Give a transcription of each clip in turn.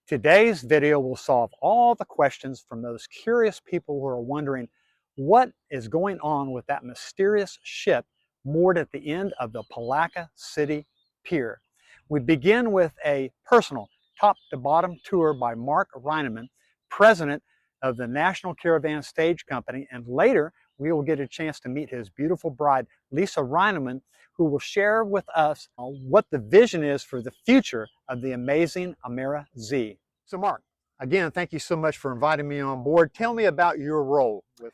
Today's video will solve all the questions from those curious people who are wondering what is going on with that mysterious ship moored at the end of the Palatka City Pier. We begin with a personal top-to-bottom tour by Mark Rinaman, president of the National Caravan Stage Company, and later we will get a chance to meet his beautiful bride, Lisa Rinaman, who will share with us what the vision is for the future of the amazing Amara Zee. So Mark, again, thank you so much for inviting me on board. Tell me about your role with.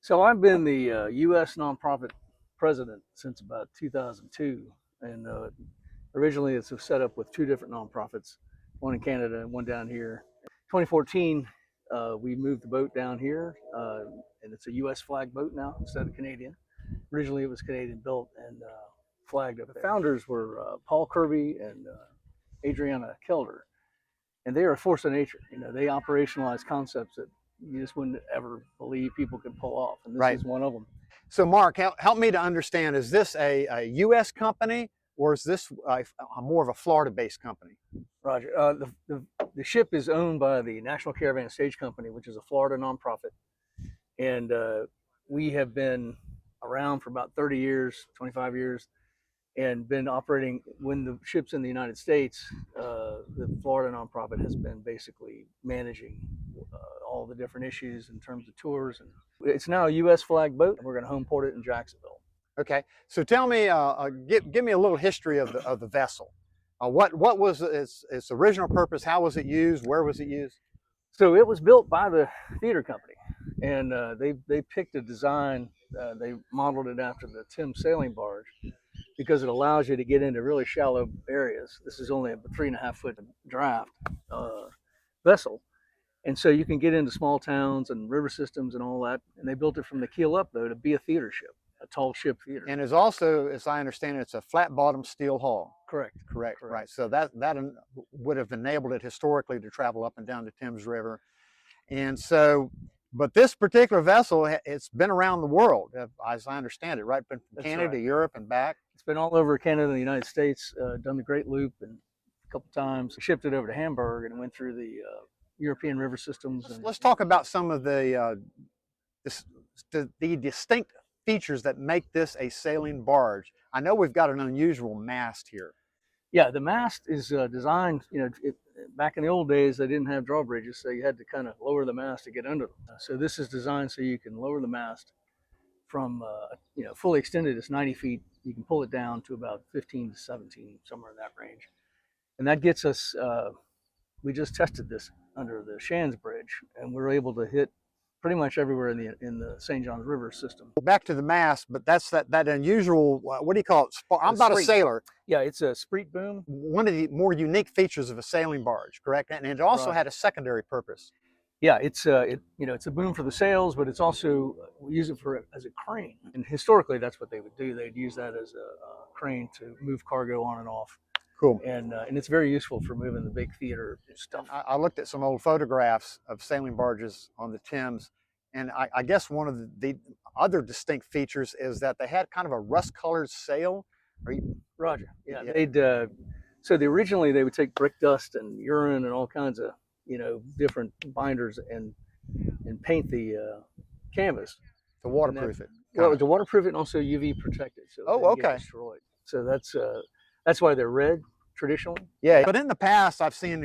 So I've been the U.S. nonprofit president since about 2002, and originally it's set up with two different nonprofits, one in Canada and one down here. 2014, we moved the boat down here, and it's a U.S. flag boat now instead of Canadian. Originally it was Canadian built and flagged up there. The founders were Paul Kirby and Adriana Kelder, and they are a force of nature. You know, they operationalize concepts that you just wouldn't ever believe people could pull off, and this is one of them. So Mark, help me to understand, is this a U.S. company, or is this more of a Florida-based company? Roger. The ship is owned by the National Caravan Stage Company, which is a Florida nonprofit, and we have been around for about 30 years, 25 years, and been operating when the ship's in the United States. The Florida nonprofit has been basically managing all the different issues in terms of tours, and it's now a U.S. flag boat, and we're going to home port it in Jacksonville. Okay, so tell me, give me a little history of the vessel. What was its original purpose? How was it used? Where was it used? So it was built by the theater company, and they picked a design. They modeled it after the Thames sailing barge because it allows you to get into really shallow areas. This is only a 3.5-foot draft vessel, and so you can get into small towns and river systems and all that. And they built it from the keel up, though, to be a theater ship, a tall ship theater. And is also, as I understand it, it's a flat-bottom steel hull. Correct. Right. So that would have enabled it historically to travel up and down the Thames River. And so, but this particular vessel, it's been around the world, as I understand it, right? Been from Canada to Europe and back. It's been all over Canada and the United States, done the Great Loop and a couple times. Shipped it over to Hamburg and went through the European river systems. Let's talk about some of the distinct features that make this a sailing barge. I know we've got an unusual mast here. Yeah, the mast is designed, you know, back in the old days, they didn't have drawbridges, so you had to kind of lower the mast to get under them. So this is designed so you can lower the mast from, you know, fully extended, it's 90 feet. You can pull it down to about 15 to 17, somewhere in that range. And that gets us, we just tested this under the Shands Bridge, and we're able to hit pretty much everywhere in the St. Johns River system. Back to the mast, but that's that unusual, what do you call it? I'm not a sailor. Yeah, it's a spreet boom. One of the more unique features of a sailing barge, correct? And it also had a secondary purpose. Yeah, it's you know, it's a boom for the sails, but it's also, we use it as a crane. And historically, that's what they would do. They'd use that as a crane to move cargo on and off. Cool. And it's very useful for moving the big theater stuff. I looked at some old photographs of sailing barges on the Thames, and I guess one of the other distinct features is that they had kind of a rust-colored sail. Roger. Yeah. They'd so originally they would take brick dust and urine and all kinds of, you know, different binders and paint the canvas to waterproof it. Well, to waterproof it and also UV protect it. So okay. Get destroyed. So that's why they're red traditionally. Yeah, but in the past I've seen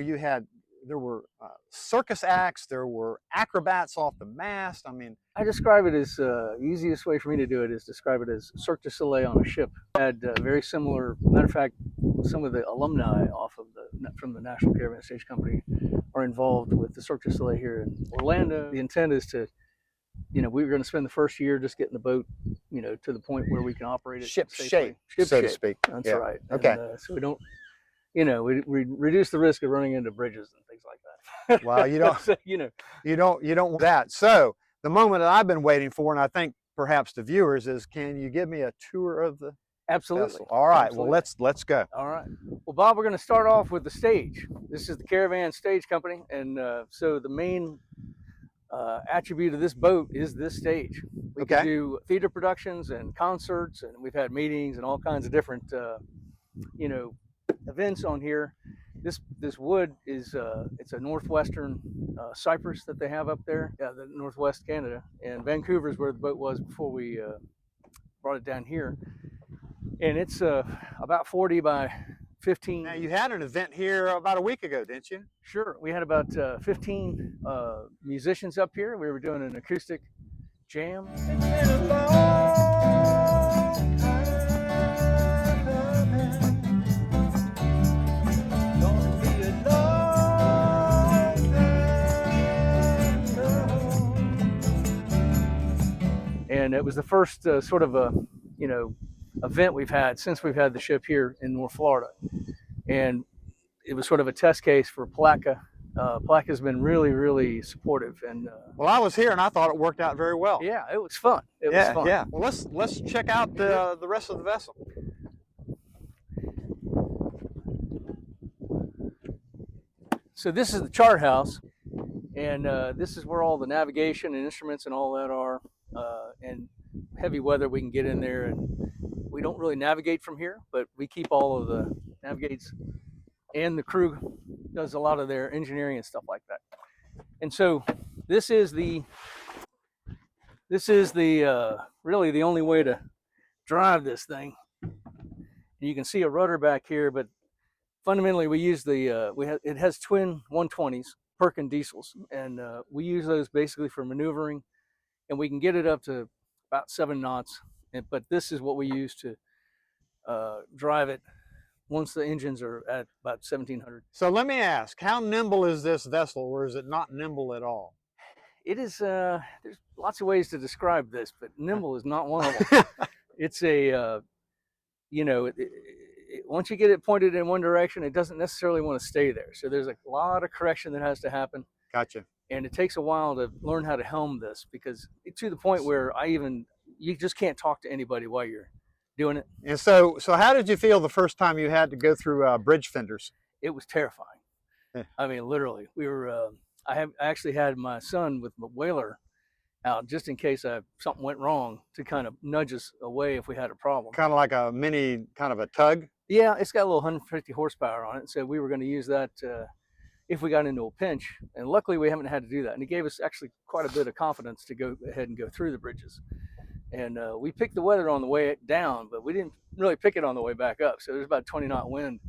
there were circus acts, there were acrobats off the mast. I mean, I describe it as easiest way for me to do it is describe it as Cirque du Soleil on a ship. Had very similar. Matter of fact, some of the alumni from the National Caravan Stage Company are involved with the Cirque du Soleil here in Orlando. The intent is to, you know, we were going to spend the first year just getting the boat, you know, to the point where we can operate it ship shape, so to speak. That's right. Okay. And, so we don't, you know, we reduce the risk of running into bridges and things like that. Well, you don't, so, you know, you don't want that. So the moment that I've been waiting for, and I think perhaps the viewers, is, can you give me a tour of the Absolutely. vessel? All right. Absolutely. Well, let's go. All right. Well, Bob, we're going to start off with the stage. This is the Caravan Stage Company, and so the main attribute of this boat is this stage. We can do theater productions and concerts, and we've had meetings and all kinds of different, you know, events on here. This wood is it's a northwestern cypress that they have up there, the northwest Canada, and Vancouver is where the boat was before we brought it down here, and it's about 40 by 15. Now, you had an event here about a week ago, didn't you? Sure, we had about 15 musicians up here. We were doing an acoustic jam. And it was the first sort of a, event we've had since we've had the ship here in North Florida. And it was sort of a test case for Palatka. Palatka's been really, really supportive. And well, I was here and I thought it worked out very well. yeah, it was fun. It was fun. Yeah. Well, let's check out the rest of the vessel. So this is the chart house, and this is where all the navigation and instruments and all that are. And heavy weather, we can get in there, and we don't really navigate from here, but we keep all of the navigates, and the crew does a lot of their engineering and stuff like that. And so this is the really the only way to drive this thing. You can see a rudder back here, but fundamentally we use it has twin 120s Perkin diesels, and we use those basically for maneuvering, and we can get it up to about 7 knots. But this is what we use to drive it once the engines are at about 1700. So let me ask, how nimble is this vessel, or is it not nimble at all? It is, there's lots of ways to describe this, but nimble is not one of them. It's a, once you get it pointed in one direction, it doesn't necessarily want to stay there. So there's a lot of correction that has to happen. Gotcha. And it takes a while to learn how to helm this, because to the point where you just can't talk to anybody while you're doing it. And so how did you feel the first time you had to go through bridge fenders? It was terrifying. Yeah. I mean, literally, we were. I actually had my son with my whaler out just in case something went wrong, to kind of nudge us away if we had a problem. Kind of like a mini, kind of a tug. Yeah, it's got a little 150 horsepower on it, so we were going to use that if we got into a pinch. And luckily, we haven't had to do that. And it gave us actually quite a bit of confidence to go ahead and go through the bridges. And we picked the weather on the way down, but we didn't really pick it on the way back up. So there's about 20-knot wind.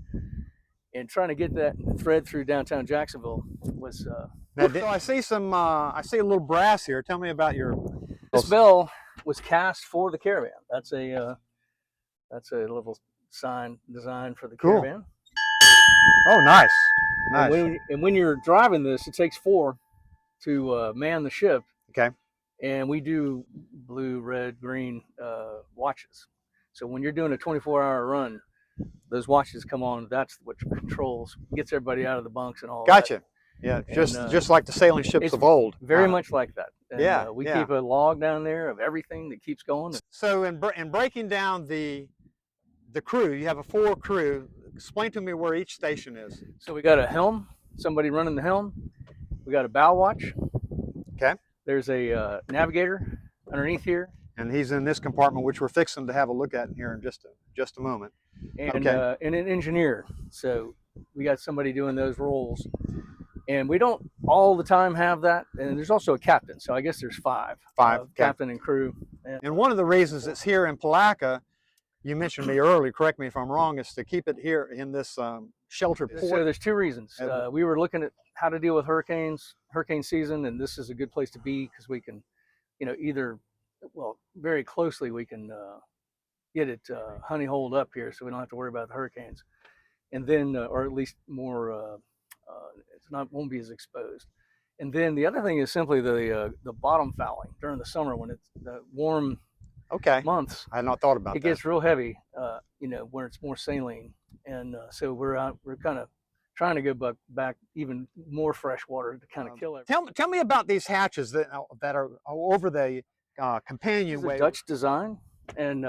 And trying to get that thread through downtown Jacksonville was... So I see I see a little brass here. Tell me about your... This bell was cast for the Caravan. That's a little sign designed for the Caravan. Oh, nice. Nice. And when you're driving this, it takes 4 to man the ship. Okay. And we do blue, red, green watches. So when you're doing a 24-hour run, those watches come on. That's what controls, gets everybody out of the bunks and all. Gotcha. That. Yeah, just like the sailing ships of old. Very much like that. And, we keep a log down there of everything that keeps going. So in breaking down the crew, you have a 4 crew. Explain to me where each station is. So we got a helm, somebody running the helm. We got a bow watch. Okay. There's a navigator underneath here. And he's in this compartment, which we're fixing to have a look at here in just a moment. And, and an engineer. So we got somebody doing those roles. And we don't all the time have that. And there's also a captain. So I guess there's 5. 5. Captain and crew. And one of the reasons it's here in Palatka, you mentioned me earlier, correct me if I'm wrong, is to keep it here in this sheltered port. So there's 2 reasons. We were looking at how to deal with hurricane season, and this is a good place to be, because we can, very closely we can get it honey-holed up here, so we don't have to worry about the hurricanes. And then, or at least more, won't be as exposed. And then the other thing is simply the bottom fouling during the summer, when it's the warm months. I had not thought about that. It gets real heavy, when it's more saline. And so we're kind of trying to go back even more fresh water to kind of kill it. Tell me about these hatches that are over the companionway. Dutch design. And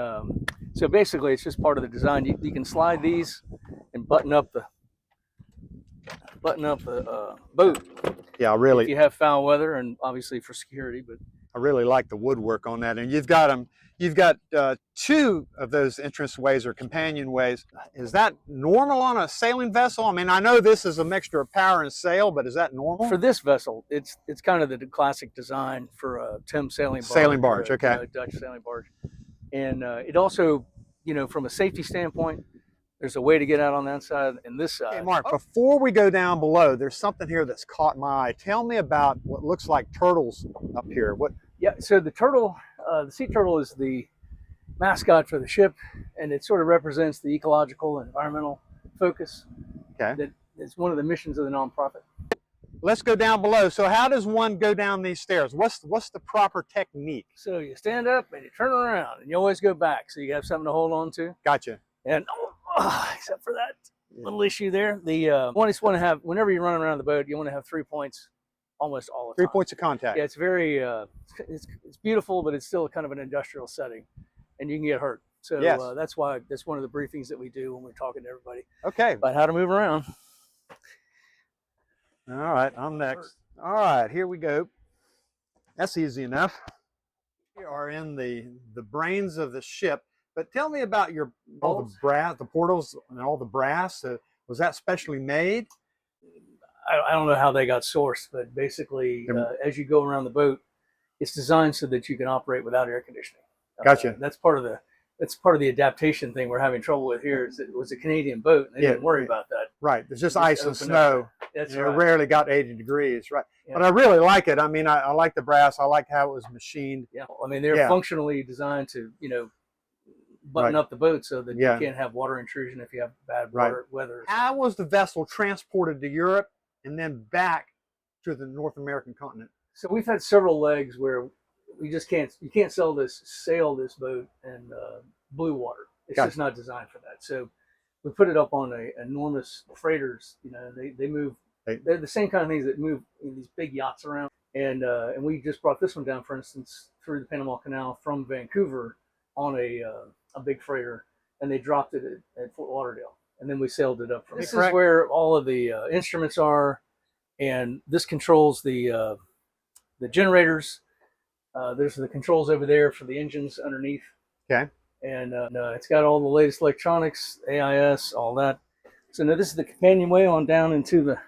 so basically it's just part of the design. You can slide these and button up the boat. Yeah, really. If you have foul weather, and obviously for security, but I really like the woodwork on that. And you've got them. You've got two of those entranceways or companionways. Is that normal on a sailing vessel? I mean, I know this is a mixture of power and sail, but is that normal? For this vessel, it's kind of the classic design for a Thames Sailing barge, or okay. a Dutch sailing barge. And it also, from a safety standpoint, there's a way to get out on that side and this side. Hey, Mark, before we go down below, there's something here that's caught my eye. Tell me about what looks like turtles up here. What? Yeah, so the turtle, the sea turtle is the mascot for the ship, and it sort of represents the ecological and environmental focus. Okay. That is one of the missions of the nonprofit. Let's go down below. So how does one go down these stairs? What's the proper technique? So you stand up and you turn around, and you always go back, so you have something to hold on to. Gotcha. And except for that little issue there, the one is want to have, whenever you're running around the boat, you want to have 3 points almost all the time. 3 points of contact. Yeah, it's very it's beautiful, but it's still kind of an industrial setting, and you can get hurt. So yes. That's why that's one of the briefings that we do when we're talking to everybody. Okay. About how to move around. All right, I'm next. All right, here we go. That's easy enough. We are in the brains of the ship, but tell me about all the brass, the portals, and all the brass. Was that specially made? I don't know how they got sourced, but basically, as you go around the boat, it's designed so that you can operate without air conditioning. Gotcha. That's part of the adaptation thing we're having trouble with here. Is it was a Canadian boat, and they didn't worry about that. Right. There's just ice and snow. That's right. It right. rarely got 80 degrees. Right. Yeah. But I really like it. I mean, I like the brass. I like how it was machined. Yeah. I mean, they're functionally designed to, button up the boat so that you can't have water intrusion if you have bad weather. How was the vessel transported to Europe and then back to the North American continent? So we've had several legs where you can't sail this boat in blue water. It's just not designed for that. So we put it up on enormous freighters. They move. They're the same kind of things that move these big yachts around. And we just brought this one down, for instance, through the Panama Canal from Vancouver on a big freighter, and they dropped it at Fort Lauderdale, and then we sailed it up from. This is where all of the instruments are, and this controls the generators. There's the controls over there for the engines underneath. Okay. And it's got all the latest electronics, AIS, all that. So now this is the companionway on down into the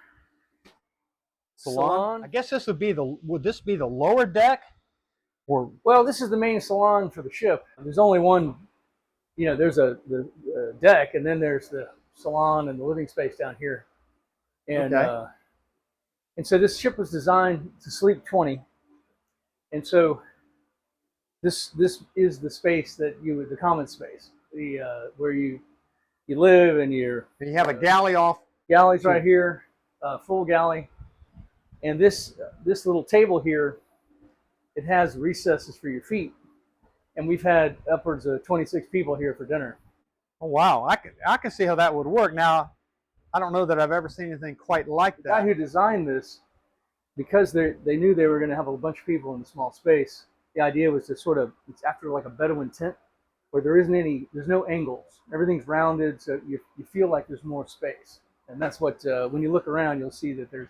salon. I guess would this be the lower deck? Or well, this is the main salon for the ship. There's only one, there's the deck, and then there's the salon and the living space down here. And and so this ship was designed to sleep 20. And so this is the space that the common space, where you live, and you have a galley off. Galley's right here, full galley, and this little table here, it has recesses for your feet, and we've had upwards of 26 people here for dinner. Oh wow, I can see how that would work. Now, I don't know that I've ever seen anything quite like that. The guy who designed this, because they knew they were going to have a bunch of people in a small space, the idea was to it's after like a Bedouin tent, where there's no angles. Everything's rounded, so you feel like there's more space. And that's what, when you look around, you'll see that there's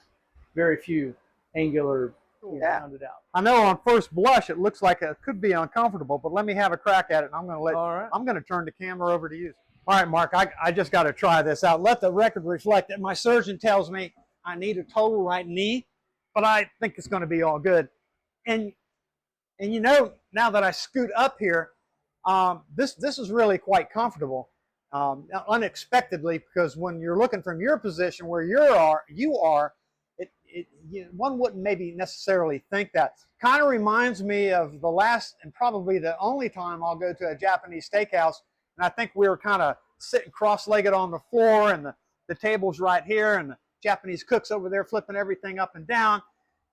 very few angular, rounded out. I know on first blush, it looks like it could be uncomfortable, but let me have a crack at it, and I'm going to turn the camera over to you. All right, Mark, I just got to try this out. Let the record reflect that my surgeon tells me I need a total right knee, but I think it's going to be all good. And now that I scoot up here, this is really quite comfortable, unexpectedly, because when you're looking from your position where you are, one wouldn't maybe necessarily think that. Kind of reminds me of the last and probably the only time I'll go to a Japanese steakhouse, and I think we were kind of sitting cross-legged on the floor, and the table's right here, and the Japanese cook's over there flipping everything up and down,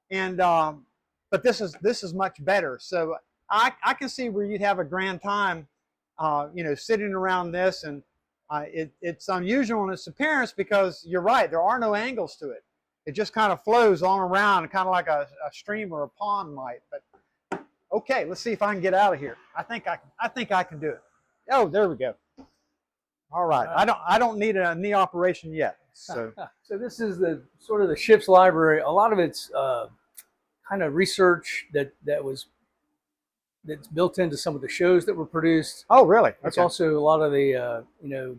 and but this is much better. So I can see where you'd have a grand time, sitting around this, and it's unusual in its appearance because you're right, there are no angles to it. It just kind of flows on around, kind of like a stream or a pond might. But okay, let's see if I can get out of here. I think I can do it. Oh, there we go. All right, I don't need a knee operation yet. So so this is the sort of the ship's library. A lot of it's kind of research that was that's built into some of the shows that were produced. Oh, really? It's Okay. also a lot of the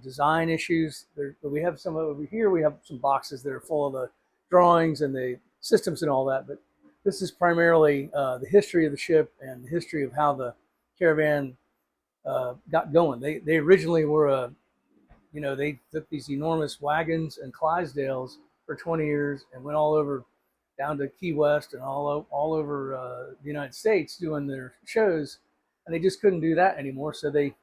design issues. We have some over here. We have some boxes that are full of the drawings and the systems and all that. But this is primarily the history of the ship and the history of how the Caravan got going. They originally were they took these enormous wagons and Clydesdales for 20 years and went all over down to Key West and all over the United States doing their shows, and they just couldn't do that anymore. So they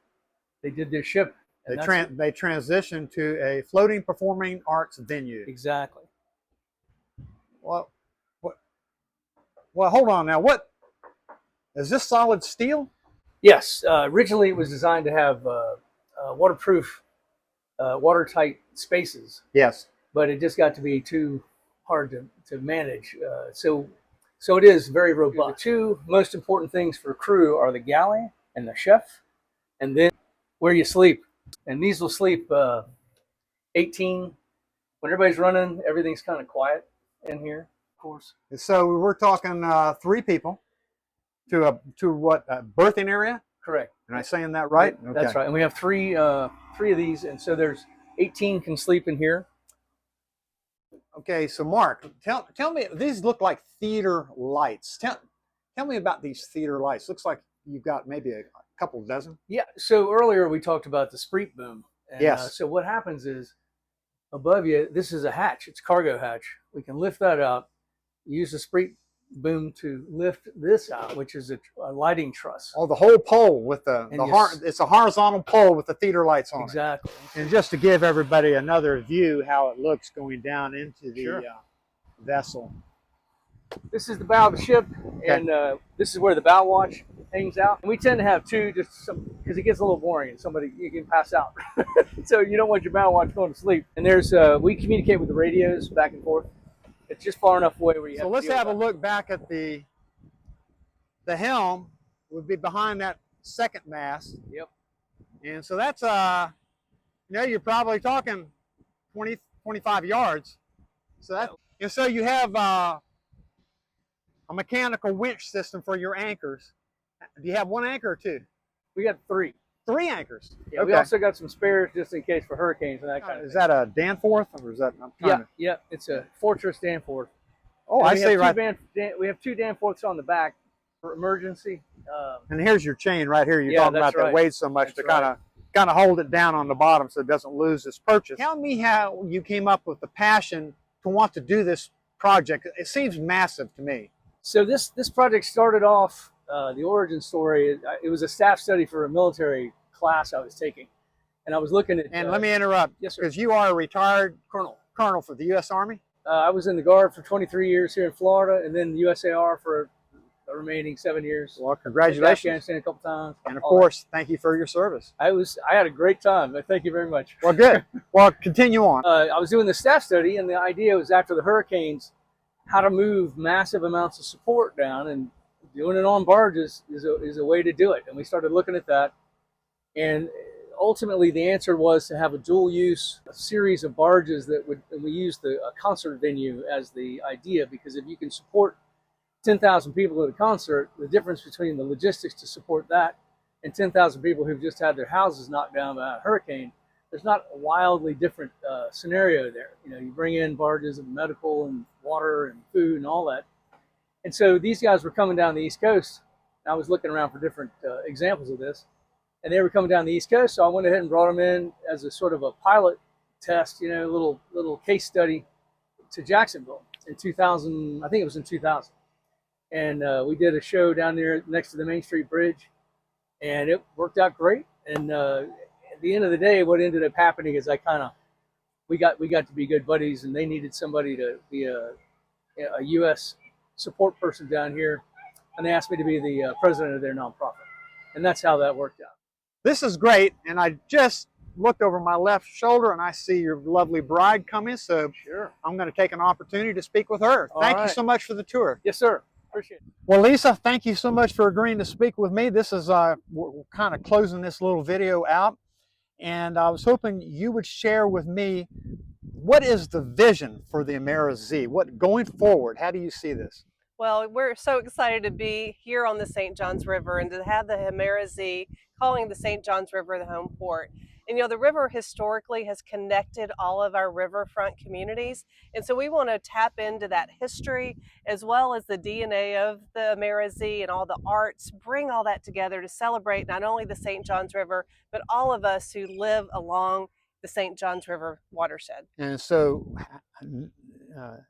did their ship. They transitioned to a floating performing arts venue. Exactly. Well, hold on now. What is this? Solid steel? Yes. Originally, it was designed to have waterproof, watertight spaces. Yes. But it just got to be too hard to manage. So it is very robust. The two most important things for crew are the galley and the chef, and then where you sleep. And these will sleep 18. When everybody's running, everything's kind of quiet in here, of course. So we're talking 3 people to what, a berthing area? Correct. Am I saying that right? Okay. That's right. And we have three of these, and so there's 18 can sleep in here. Okay, so Mark, tell me, these look like theater lights. Tell me about these theater lights. Looks like you've got maybe a couple dozen. Yeah, so earlier we talked about the Spreet boom. And, yes. So what happens is, above you, this is a hatch. It's a cargo hatch. We can lift that out, use the Spreet boom to lift this out, which is a lighting truss. Oh, the whole pole with it's a horizontal pole with the theater lights on it. Exactly. And just to give everybody another view how it looks going down into the vessel. This is the bow of the ship, and this is where the bow watch hangs out. And we tend to have 2, just because it gets a little boring and you can pass out. So you don't want your bow watch going to sleep. And there's we communicate with the radios back and forth. It's just far enough away where you have. So let's have a look back at the helm. Would be behind that second mast. Yep. And so that's you're probably talking 20, 25 yards. So that, and so you have a mechanical winch system for your anchors. Do you have 1 anchor or 2? We got 3. 3 anchors. Yeah, okay. We also got some spares just in case for hurricanes and that kind of thing. Is that a Danforth or is that? Yeah, it's a Fortress Danforth. Oh, I see. Right. We have 2 Danforths on the back for emergency. And here's your chain right here. You're talking about that weighs so much to kind of hold it down on the bottom so it doesn't lose its purchase. Tell me how you came up with the passion to want to do this project. It seems massive to me. So this project started off. The origin story, it was a staff study for a military class I was taking. And I was looking at... And let me interrupt. Yes, sir. Because you are a retired colonel for the U.S. Army? I was in the Guard for 23 years here in Florida, and then the USAR for the remaining 7 years. Well, congratulations. Afghanistan a couple times. And of course, thank you for your service. I had a great time. Thank you very much. Well, good. Well, continue on. I was doing the staff study, and the idea was after the hurricanes, how to move massive amounts of support down, and doing it on barges is a way to do it. And we started looking at that. And ultimately, the answer was to have a dual use series of barges and we used a concert venue as the idea, because if you can support 10,000 people at a concert, the difference between the logistics to support that and 10,000 people who've just had their houses knocked down by a hurricane, there's not a wildly different scenario there. You bring in barges of medical and water and food and all that. And so these guys were coming down the East Coast. I was looking around for different examples of this, and they were coming down the East Coast. So I went ahead and brought them in as a sort of a pilot test, little case study to Jacksonville in 2000. I think it was in 2000. And we did a show down there next to the Main Street Bridge, and it worked out great. And at the end of the day, what ended up happening is we got to be good buddies, and they needed somebody to be a U.S. support person down here, and they asked me to be the president of their nonprofit, and that's how that worked out. This is great, and I just looked over my left shoulder and I see your lovely bride coming, so sure, I'm going to take an opportunity to speak with her. Thank you so much for the tour. Yes, sir. Appreciate it. Well, Lisa, thank you so much for agreeing to speak with me. This is we're kind of closing this little video out, and I was hoping you would share with me, what is the vision for the Amara Zee? What going forward? How do you see this? Well, we're so excited to be here on the St. Johns River and to have the Amara Zee calling the St. Johns River the home port. And the river historically has connected all of our riverfront communities. And so we want to tap into that history as well as the DNA of the Amara Zee and all the arts, bring all that together to celebrate not only the St. Johns River, but all of us who live along the St. Johns River watershed. And so,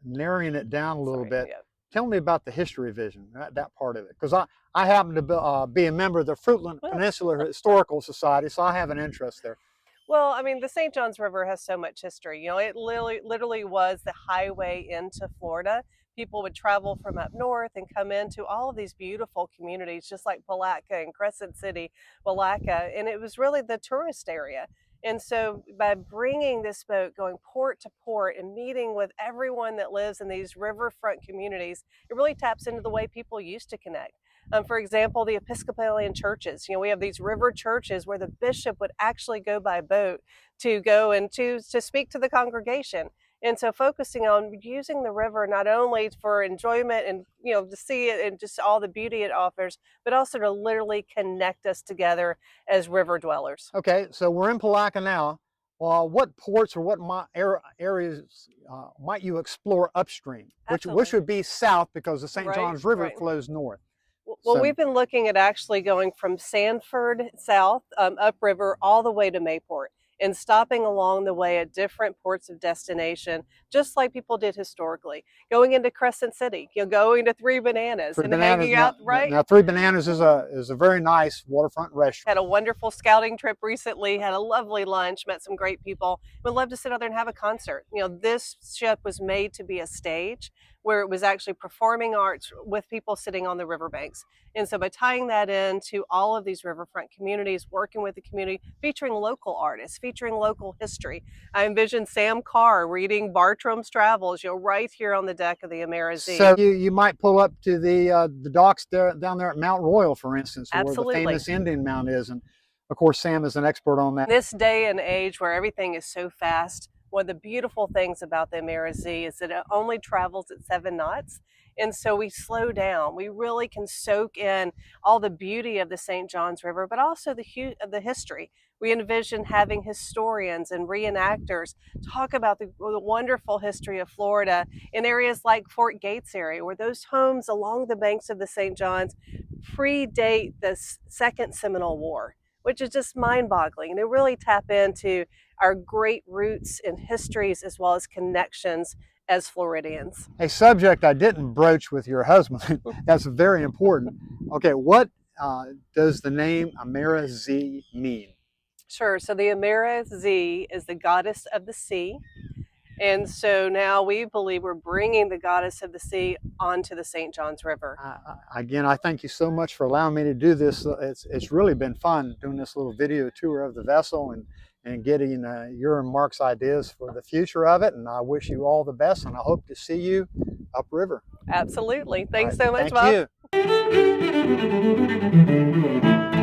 narrowing it down a little bit, Yeah. tell me about the history vision, that part of it. Because I happen to be a member of the Fruitland Peninsula Historical Society, so I have an interest there. Well, I mean, the St. Johns River has so much history. It literally was the highway into Florida. People would travel from up north and come into all of these beautiful communities, just like Palatka and Crescent City, Palatka, and it was really the tourist area. And so by bringing this boat, going port to port and meeting with everyone that lives in these riverfront communities, it really taps into the way people used to connect. For example, the Episcopalian churches. We have these river churches where the bishop would actually go by boat to go and to speak to the congregation. And so focusing on using the river not only for enjoyment and to see it and just all the beauty it offers, but also to literally connect us together as river dwellers. Okay, so we're in Palatka now. What ports or what areas might you explore upstream, which would be south because the St. Johns River flows north? Well, we've been looking at actually going from Sanford south, upriver, all the way to Mayport and stopping along the way at different ports of destination, just like people did historically. Going into Crescent City, going to Three Bananas and hanging out, right? Now, Three Bananas is a very nice waterfront restaurant. Had a wonderful scouting trip recently, had a lovely lunch, met some great people. Would love to sit out there and have a concert. This ship was made to be a stage where it was actually performing arts with people sitting on the riverbanks. And so by tying that into all of these riverfront communities, working with the community, featuring local artists, featuring local history, I envisioned Sam Carr reading Bartram's Travels, right here on the deck of the Amara Zee. So you might pull up to the docks down there at Mount Royal, for instance, where the famous Indian Mount is. And of course, Sam is an expert on that. This day and age where everything is so fast, one of the beautiful things about the Amara Zee is that it only travels at 7 knots. And so we slow down. We really can soak in all the beauty of the St. Johns River, but also the history. We envision having historians and reenactors talk about the wonderful history of Florida in areas like Fort Gates area, where those homes along the banks of the St. Johns predate the Second Seminole War, which is just mind-boggling. And they really tap into our great roots and histories as well as connections as Floridians. A subject I didn't broach with your husband, that's very important. Okay, what does the name Amara Zee mean? Sure, so the Amara Zee is the goddess of the sea. And so now we believe we're bringing the goddess of the sea onto the St. Johns River. Again, I thank you so much for allowing me to do this. It's really been fun doing this little video tour of the vessel and getting your and Mark's ideas for the future of it. And I wish you all the best, and I hope to see you upriver. Absolutely. Thanks so much, Bob. Thank you.